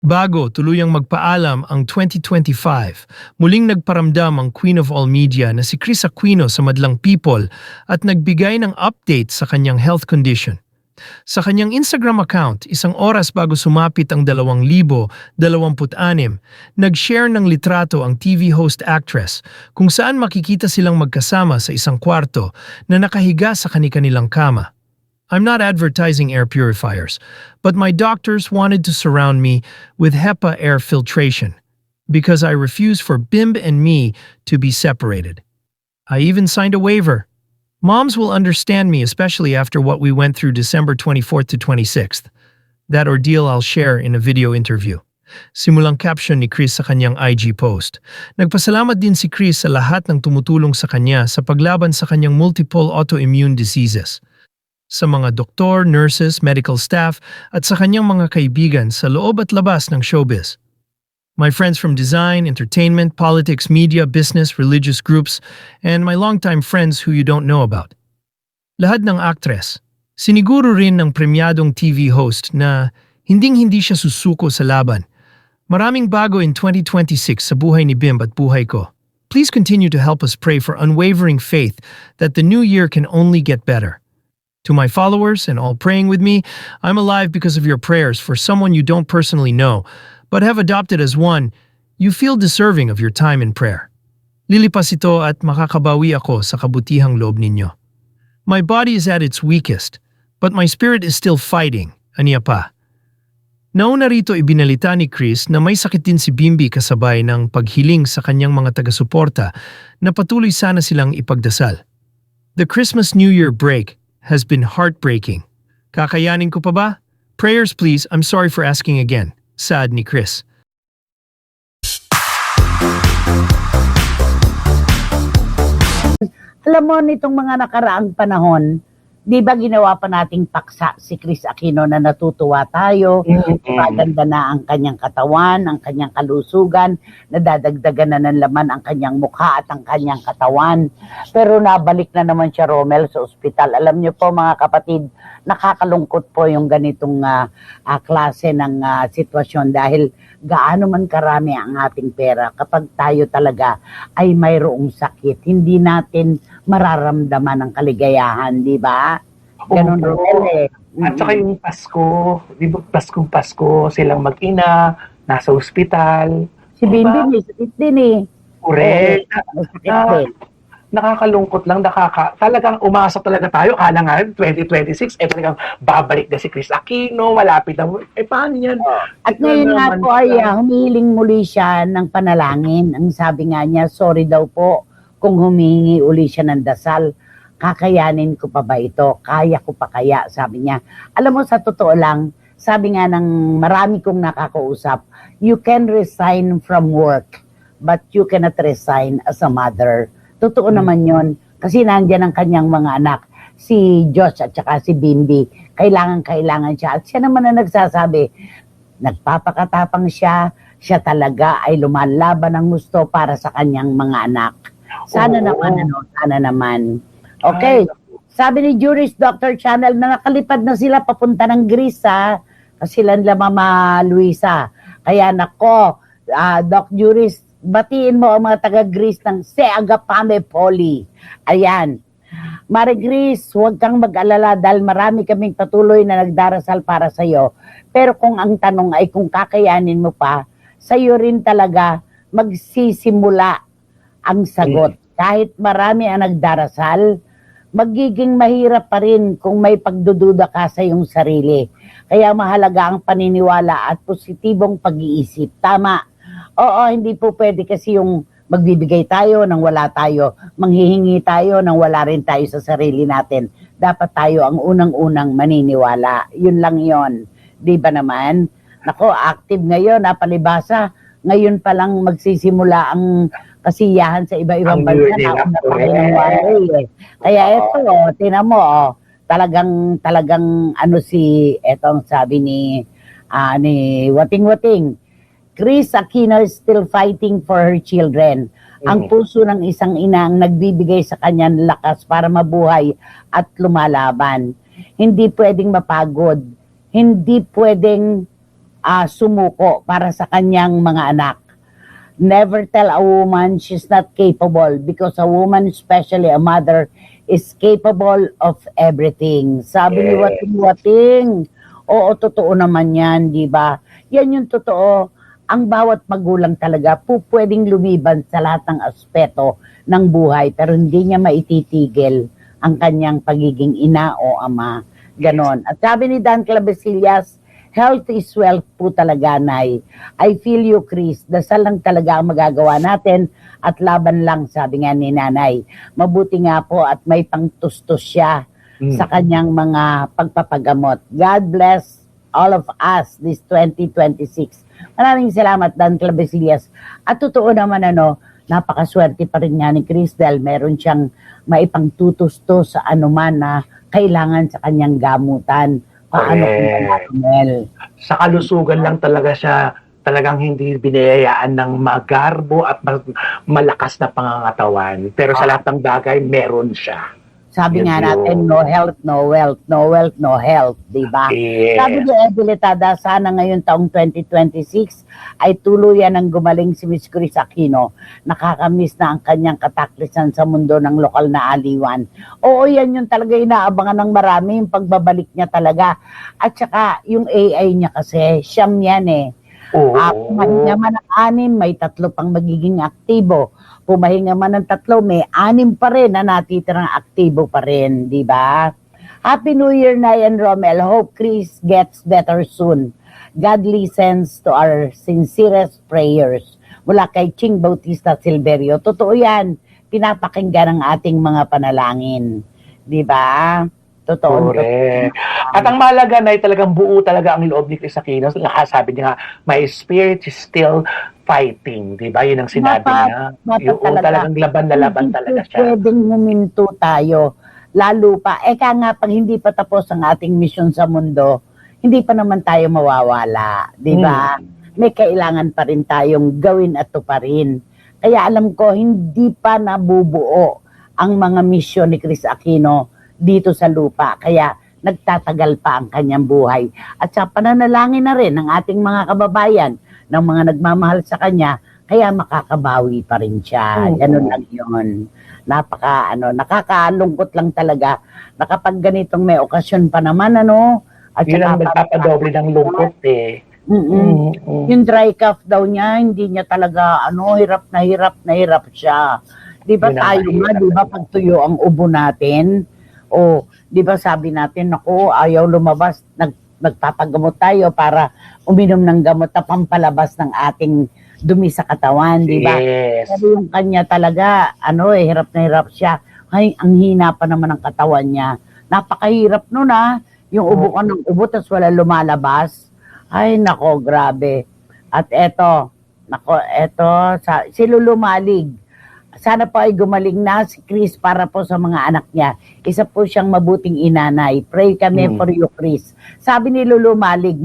Bago tuluyang magpaalam ang 2025, muling nagparamdam ang Queen of All Media na si Chris Aquino sa Madlang People at nagbigay ng update sa kanyang health condition. Sa kanyang Instagram account, isang oras bago sumapit ang 2026, nag-share ng litrato ang TV host actress kung saan makikita silang magkasama sa isang kwarto na nakahiga sa kani-kanilang kama. I'm not advertising air purifiers, but my doctors wanted to surround me with HEPA air filtration because I refuse for Bimb and me to be separated. I even signed a waiver. Moms will understand me, especially after what we went through December 24th to 26th. That ordeal I'll share in a video interview. Simulang caption ni Chris sa kanyang IG post. Nagpasalamat din si Chris sa lahat ng tumutulong sa kanya sa paglaban sa kanyang multiple autoimmune diseases. Sa mga doktor, nurses, medical staff at sa kanyang mga kaibigan sa loob at labas ng showbiz. My friends from design, entertainment, politics, media, business, religious groups, and my longtime friends who you don't know about. Lahat ng aktres, siniguro rin ng premyadong TV host na hinding-hindi siya susuko sa laban. Maraming bago in 2026 sa buhay ni Bimb at buhay ko. Please continue to help us pray for unwavering faith that the new year can only get better. To my followers and all praying with me, I'm alive because of your prayers for someone you don't personally know, but have adopted as one you feel deserving of your time in prayer. Lilipas ito at makakabawi ako sa kabutihang loob ninyo. My body is at its weakest, but my spirit is still fighting, aniya pa. Nauna rito ibinalita ni Chris na may sakit din si Bimbi kasabay ng paghiling sa kanyang mga taga-suporta na patuloy sana silang ipagdasal. The Christmas-New Year break has been heartbreaking. Kakayanin ko pa ba? Prayers please, I'm sorry for asking again. Sad ni Chris. Alam mo, nitong mga nakaraang panahon, di ba ginawa pa nating paksa si Chris Aquino na natutuwa tayo, maganda na ang kanyang katawan, ang kanyang kalusugan, nadadagdagan na ng laman ang kanyang mukha at ang kanyang katawan. Pero nabalik na naman siya, Romel, sa ospital. Alam niyo po mga kapatid, nakakalungkot po yung ganitong klase ng sitwasyon dahil gaano man karami ang ating pera kapag tayo talaga ay mayroong sakit, hindi natin mararamdaman ang kaligayahan, di ba? Ganun, Romel, eh. At saka yung Pasko, di ba Pasko silang mag-ina, nasa ospital. Si Bimbi, may sakit din eh. Correct. May sakit din. Nakakalungkot lang, talagang umasa talaga tayo, kala nga 2026, talagang babalik na si Chris Aquino, malapit na, paano yan? At ngayon nga po ay humihiling muli siya ng panalangin. Ang sabi nga niya, sorry daw po kung humihingi uli siya ng dasal. Kakayanin ko pa ba ito? Kaya ko pa kaya? Sabi niya. Alam mo, sa totoo lang, sabi nga ng marami kong nakakausap, you can resign from work, but you cannot resign as a mother. Totoo naman yon, kasi nandiyan ang kanyang mga anak, si Josh at saka si Bimbi. Kailangan siya. At siya naman na nagsasabi, nagpapakatapang siya talaga ay lumalaban ng gusto para sa kanyang mga anak. Sana naman. Okay, sabi ni Juris Dr. Channel na nakalipad na sila papunta ng Greece, kasi nila Mama Luisa. Kaya nako, Doc Juris, batiin mo ang mga taga-Greece ng Se Agapame Poli. Ayan. Mare Greece, huwag kang mag-alala dahil marami kaming patuloy na nagdarasal para sa iyo. Pero kung ang tanong ay kung kakayanin mo pa, sa iyo rin talaga magsisimula ang sagot. Kahit marami ang nagdarasal, magiging mahirap pa rin kung may pagdududa ka sa iyong sarili. Kaya mahalaga ang paniniwala at positibong pag-iisip. Tama. Oo, hindi po pwede kasi yung magbibigay tayo nang wala tayo, manghihingi tayo nang wala rin tayo sa sarili natin. Dapat tayo ang unang-unang maniniwala. Yun lang yon, di ba naman? Nako, active ngayon, napalibasa. Ngayon pa lang magsisimula ang kasiyahan sa iba-ibang bansa. Nauna pa rin ang wari, eh. Kaya ito, tinan mo, talagang etong sabi ni Wating-Wating, Chris Aquino is still fighting for her children. Ang puso ng isang ina ang nagbibigay sa kanya ng lakas para mabuhay at lumalaban. Hindi pwedeng mapagod. Hindi pwedeng sumuko para sa kanyang mga anak. Never tell a woman she's not capable because a woman, especially a mother, is capable of everything. Sabi ni Yes. Wating-Wating, oo, totoo naman yan, di ba? Yan yung totoo. Ang bawat magulang talaga po pwedeng lumiban sa lahat ng aspeto ng buhay pero hindi niya maititigil ang kanyang pagiging ina o ama. Ganon. At sabi ni Dan Clavesillas, health is wealth po talaga, Nay. I feel you, Chris. Dasal lang talaga ang magagawa natin at laban lang, sabi nga ni Nanay. Mabuti nga po at may pangtustos siya sa kanyang mga pagpapagamot. God bless all of us this 2026. Maraming salamat, Dan Clavesillas. At totoo naman, napakaswerte pa rin nga ni Chris dahil meron siyang maipangtutusto sa anuman na kailangan sa kanyang gamutan. Paano kung Correct. Mel? Sa kalusugan lang talaga siya talagang hindi biniyayaan ng magarbo at malakas na pangangatawan. Pero sa lahat ng bagay, meron siya. Sabi Yun nga yun. natin, no health, no wealth. No wealth, no health. Diba? Yes. Sabi ni Ebilitada, sana ngayon taong 2026 ay tuluyan ng gumaling si Miss Chris Aquino. Nakakamiss na ang kanyang kataklisan sa mundo ng lokal na aliwan. Oo, yan yung talaga inaabangan ng marami, yung pagbabalik niya talaga. At saka yung AI niya kasi, siyam yan eh. Oo. Pumahinga man ng 6, may 3 pang magiging aktibo. Pumahinga man ng 3, may 6 pa rin na natitirang aktibo pa rin, di ba? Happy New Year, Nay and Romel. Hope Chris gets better soon. God listens to our sincerest prayers. Mula kay Ching Bautista Silverio. Totoo yan. Pinapakinggan ang ating mga panalangin. Di ba? Totoo. Correct. At ang mahalaga na talagang buo talaga ang loob ni Chris Aquino. Sabi niya nga, my spirit is still fighting. Di ba? Yun ang sinabi niya. Yung talagang laban na laban talaga siya. Pwedeng huminto tayo. Lalo pa, nga pag hindi pa tapos ang ating misyon sa mundo, hindi pa naman tayo mawawala. Di ba? May kailangan pa rin tayong gawin at tuparin. Kaya alam ko, hindi pa nabubuo ang mga misyon ni Chris Aquino dito sa lupa. Kaya nagtatagal pa ang kanyang buhay. At sa pananalangin na rin ng ating mga kababayan, ng mga nagmamahal sa kanya, kaya makakabawi pa rin siya. Ganun lang yun. Nakakalungkot lang talaga na kapag ganitong may okasyon pa naman, at Yun ang saka magpapadoble ng lungkot eh. yung dry cough daw niya, hindi niya talaga, hirap na hirap siya. Di ba Yun ang tayo nga, mahirap di ba pag tuyo ang ubo natin, o di ba sabi natin, naku, ayaw lumabas, nagpapagamot tayo para uminom ng gamot na pampalabas ng ating dumi sa katawan, di ba? Yes. Pero yung kanya talaga, hirap na hirap siya. Ay, ang hina pa naman ng katawan niya. Napakahirap nun yung ubo ka ng ubo, tapos wala lumalabas. Ay, nako, grabe. At eto, si Lulu Malig. Sana po ay gumaling na si Chris para po sa mga anak niya. Isa po siyang mabuting inanay. Pray kami for you, Chris. Sabi ni Lulu Malig,